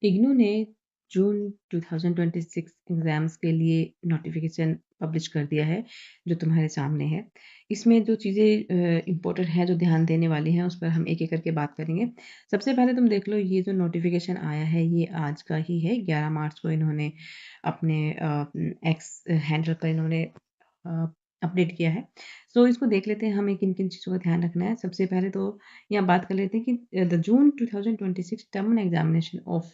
इग्नू ने जून 2026 एग्ज़ाम्स के लिए नोटिफ़िकेशन पब्लिश कर दिया है, जो तुम्हारे सामने है। इसमें जो चीज़ें इम्पोर्टेंट हैं, जो ध्यान देने वाली हैं, उस पर हम एक-एक करके बात करेंगे। सबसे पहले तुम देख लो, ये जो नोटिफ़िकेशन आया है, ये आज का ही है। 11 मार्च को इन्होंने अपने एक्स हैंडल पर इन्होंने अ, अपडेट किया है। सो इसको देख लेते हैं हमें किन-किन चीज़ों का ध्यान रखना है। सबसे पहले तो यहाँ बात कर लेते हैं कि the June 2026 term and examination of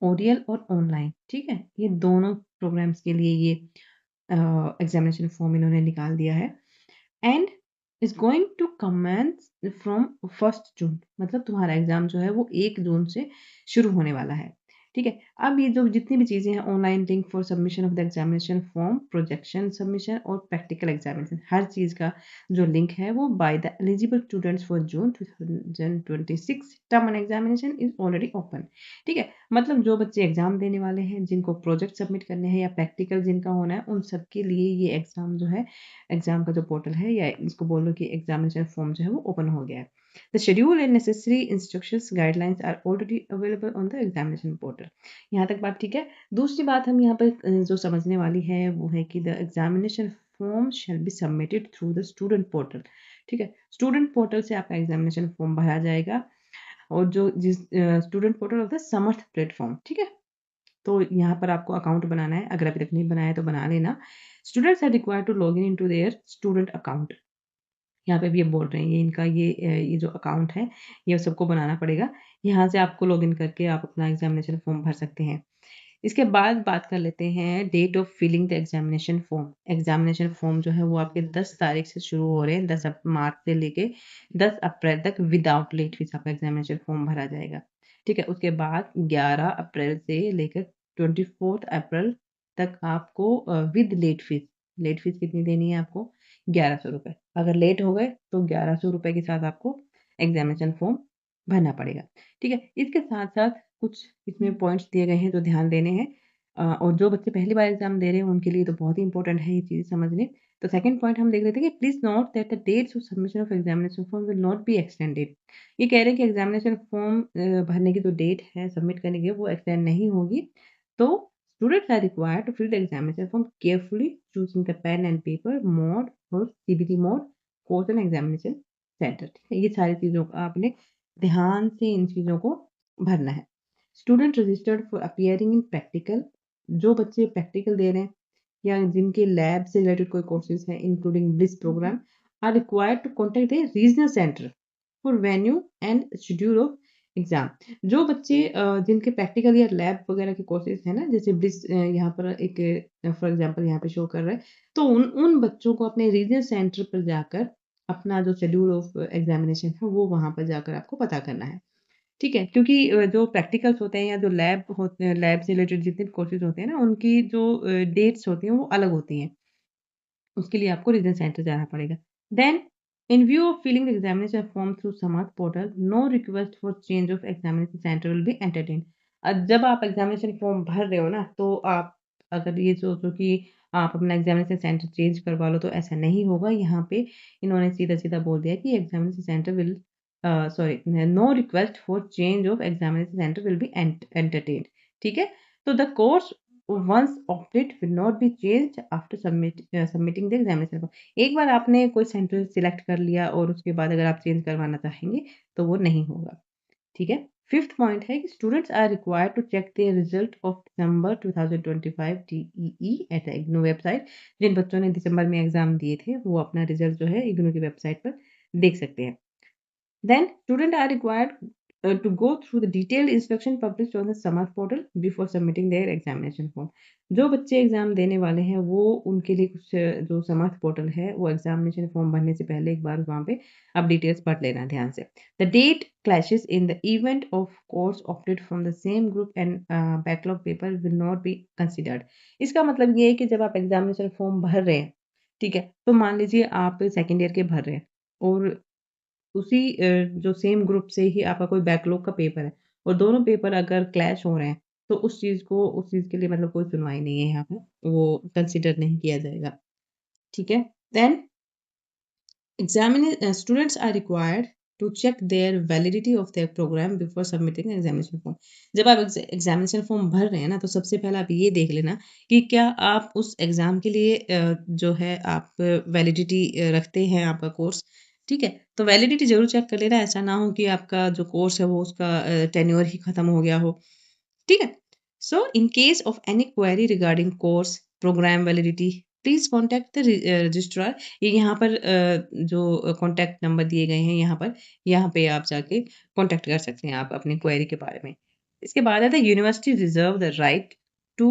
Oryol और ऑनलाइन, ठीक है? ये दोनों प्रोग्राम्स के लिए ये एग्ज़ामिनेशन फॉर्म इन्होंने निकाल दिया है and is going to commence from 1 June, मतलब तुम्हारा एग्ज़ाम जो है वो 1 जून से शुरू होने वाला है, ठीक है? अब ये जो जितनी भी चीज़ें हैं, online link for submission of the examination form, projection submission और प्रैक्टिकल एग्ज़ामिनेशन, हर चीज़ का जो लिंक है वो by the eligible students for June 2026 term and examination is already open, ठीक है? मतलब जो बच्चे एग्ज़ाम देने वाले हैं, जिनको प्रोजेक्ट सबमिट करने हैं या प्रैक्टिकल जिनका होना है, उन सबके लिए ये एग्ज़ाम जो है, एग्ज़ाम का जो पोर्टल है या इसको बोलो कि एग्ज़ामिनेशन फॉर्म जो है वो ओपन हो गया है। The schedule and necessary instructions guidelines are already available on the examination portal. यहाँ तक बात ठीक है। दूसरी बात हम यहाँ पर जो समझने वाली है वो है कि the examination form shall be submitted through the student portal, ठीक है? स्टूडेंट पोर्टल से आपका एग्ज़ामिनेशन फॉर्म भरा जाएगा और जो जिस student portal of the Samarth platform, ठीक है? तो यहाँ पर आपको अकाउंट बनाना है, अगर अभी तक नहीं बनाया है तो बना लेना। Students are required to log in into their student account. यहाँ पे भी ये बोल रहे हैं, ये इनका ये जो अकाउंट है, ये सबको बनाना पड़ेगा। यहाँ से आपको लॉगिन करके आप अपना एग्ज़ामिनेशन फॉर्म भर सकते हैं। इसके बाद बात कर लेते हैं date of filling the examination form. Examination form जो है वो आपके 10 तारीख से शुरू हो रहे हैं, 10 मार्च से लेके 10 अप्रैल तक विदाउट लेट फीस आपका एग्ज़ामिनेशन फॉर्म भरा जाएगा। ठीक है? उसके बाद 11 अप्रैल से लेकर 24 अप्रैल तक आपको विद लेट फीस कितनी देनी है आपको? ₹1100। अगर लेट हो गए तो ₹1100 के साथ आपको एग्ज़ामिनेशन फॉर्म भरना पड़ेगा। ठीक है? इसके साथ-साथ कुछ इसमें पॉइंट्स दिए गए हैं जो ध्यान देने हैं और जो बच्चे पहली बार एग्ज़ाम दे रहे हैं उनके लिए तो बहुत ही इम्पोर्टेंट है ये चीज़ें समझने। तो सेकंड पॉइंट हम देख लेते हैं कि please note that the dates of submission of examination form will not be extended. ये कह रहे हैं कि एग्ज़ामिनेशन फॉर्म भरने की जो डेट है सबमिट करने की वो एक्सटेंड नहीं होगी। तो students are required to fill the examination form carefully choosing the pen and paper mode और CBT mode, course and examination centre. ठीक है? ये सारी चीज़ों का आपने ध्यान से इन चीज़ों को भरना है। Student registered for appearing in practical, जो बच्चे प्रैक्टिकल दे रहे हैं या जिनके लैब से रिलेटेड कोई कोर्सेज हैं including BLIS programme are required to contact the regional centre for venue and schedule of exam. जो बच्चे जिनके प्रैक्टिकल या लैब वगैरह के कोर्सेज हैं ना, जैसे ब्लिस यहाँ पर एक फॉर एग्जांपल यहाँ पे शो कर रहा है, तो उन उन बच्चों को अपने रीजनल सेंटर पर जाकर अपना जो शेड्यूल ऑफ एग्जामिनेशन है वो वहाँ पर जाकर आपको पता करना है। ठीक है? क्योंकि जो प्रैक्टिकल्स होते हैं या जो लैब होते हैं, लैब से रिलेटेड जितने भी कोर्सेज़ होते हैं ना, उनकी जो डेट्स होती हैं, वो अलग होती हैं। उसके लिए आपको रीजन सेंटर जाना पड़ेगा। Then in view of filling the examination form through Samarth portal, no request for change of examination centre will be entertained. जब आप एग्जामिनेशन फॉर्म भर रहे हो ना, तो आप अगर ये सोचो कि आप अपना एग्जामिनेशन सेंटर चेंज करवा लो, तो ऐसा नहीं होगा। यहाँ पे इन्होंने सीधा-सीधा बोल दिया कि examination centre will sorry no request for change of examination centre will be entertained. ठीक है? तो the course once opted will not be changed after submitting the examination form। एक बार आपने कोई सेंटर सिलेक्ट कर लिया और उसके बाद अगर आप चेंज करवाना चाहेंगे तो वो नहीं होगा, ठीक है? फिफ्थ पॉइंट है कि students are required to check the result of December 2025 TEE at the IGNOU website. जिन बच्चों ने दिसंबर में एग्जाम दिए थे वो अपना रिजल्ट जो है इग्नू की वेबसाइट पर देख सकते हैं। Then students are required to go through the detailed instruction published on the Samarth portal before submitting their examination form। जो बच्चे एग्जाम देने वाले हैं वो उनके लिए कुछ जो समर्थ पोर्टल है वो एग्जामिनेशन फॉर्म भरने से पहले एक बार वहाँ पे आप डिटेल्स पढ़ लेना ध्यान से। The date clashes in the event of course opted from the same group and backlog paper will not be considered। इसका मतलब ये है कि जब आप एग्जामिनेशन फॉर्म भर रहे हैं, ठीक है, तो मान लीजिए आप सेकेंड ईयर के भर रहे हैं और उसी जो सेम ग्रुप से ही आपका कोई बैकलॉग का पेपर है और दोनों पेपर अगर क्लैश हो रहे हैं, तो उस चीज़ के लिए मतलब कोई सुनवाई नहीं है यहाँ पे, वो कंसिडर नहीं किया जाएगा। ठीक है? Then students are required to check their validity of their program before submitting an examination form. जब आप एग्जामिनेशन फॉर्म भर रहे हैं ना, तो सबसे पहले आप ये देख लेना कि क्या आप उस एग्ज़ाम के लिए जो है आप वैलिडिटी रखते हैं आपका कोर्स, ठीक है? तो वैलिडिटी ज़रूर चेक कर लेना, ऐसा ना हो कि आपका जो कोर्स है वो उसका टेन्योर ही खत्म हो गया हो, ठीक है? So, in case of any query regarding course, program validity, please contact the registrar. ये यहाँ पर जो कॉन्टैक्ट नंबर दिए गए हैं यहाँ पे आप जाके कॉन्टैक्ट कर सकते हैं आप अपनी क्वेरी के बारे में। इसके बाद आता है university reserve the right to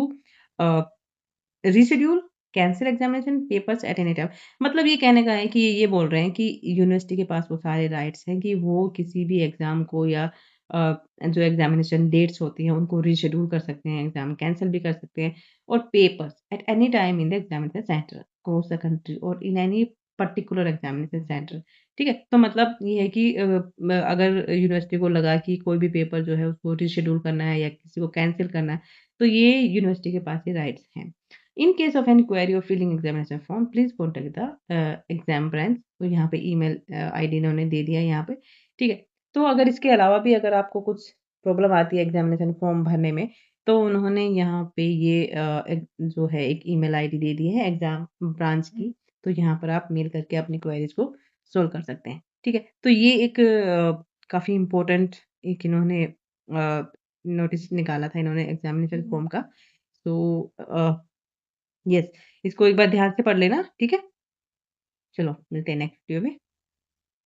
reschedule cancel examination papers at any time. मतलब ये कहने का है कि ये बोल रहे हैं कि यूनिवर्सिटी के पास वो सारे राइट्स हैं कि वो किसी भी एग्ज़ाम को या जो एग्जामिनेशन डेट्स होती हैं उनको रीशेड्यूल कर सकते हैं, एग्ज़ाम कैंसिल भी कर सकते हैं और papers at any time in the examination centre across the country और in any particular examination centre. ठीक है? तो मतलब ये है कि अगर यूनिवर्सिटी को लगा कि कोई भी पेपर जो है उसको रीशेड्यूल करना है या किसी को कैंसिल करना है, तो ये यूनिवर्सिटी के पास ये राइट्स हैं। In case of any query और filling examination form please contact the exam branch. तो यहाँ पे ईमेल आईडी इन्होंने दे दिया है यहाँ पे, ठीक है। तो अगर इसके अलावा भी अगर आपको कुछ प्रॉब्लम आती है एग्जामिनेशन फॉर्म भरने में, तो उन्होंने यहाँ पे ये जो है एक ईमेल आईडी दे दी है एग्जाम ब्रांच की। तो यहाँ पर आप मेल करके अपनी क्वेरीज को सोल्व कर सकते हैं, ठीक है। तो ये एक काफ़ी इम्पोर्टेंट एक इन्होंने नोटिस निकाला था इन्होंने एग्जामिनेशन फॉर्म का। तो यस, इसको एक बार ध्यान से पढ़ लेना, ठीक है? चलो, मिलते हैं नेक्स्ट वीडियो में।